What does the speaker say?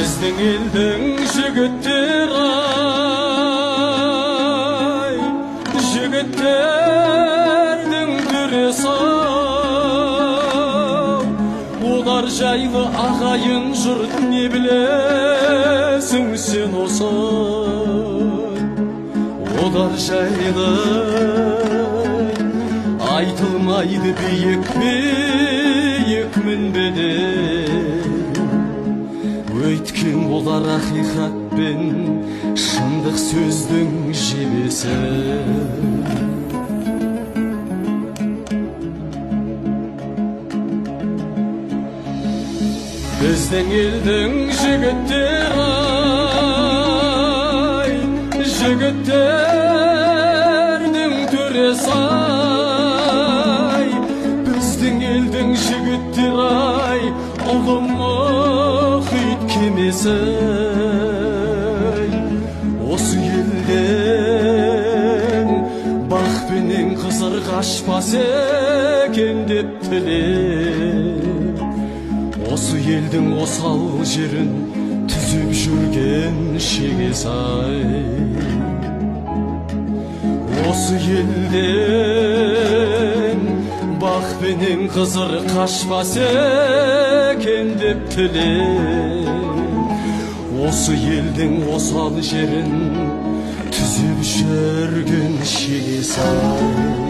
Біздің елдің жігіттер ай, жігіттердің түресі ау, олар жайлы ағайын жұрт не білесің сен осы? Олар жайлы айтылмайды биік мінбеден, өйткен олар ақиқат пен шындық сөздің жебесі. Біздің елдің жігіттер ай, жігіттердің төресі ай, біздің елдің жігіттер ай, ұлы мұхит кемесі. Осы елден бақ пенен қызыр қашпас екен деп тілеп, осы елдің осал жерін түзіп жүрген шегес ай. Осы елден бақ пенен қызыр қашпас екен деп тілеп, осы елдің осал жерін түзеп жүрген шегес ай.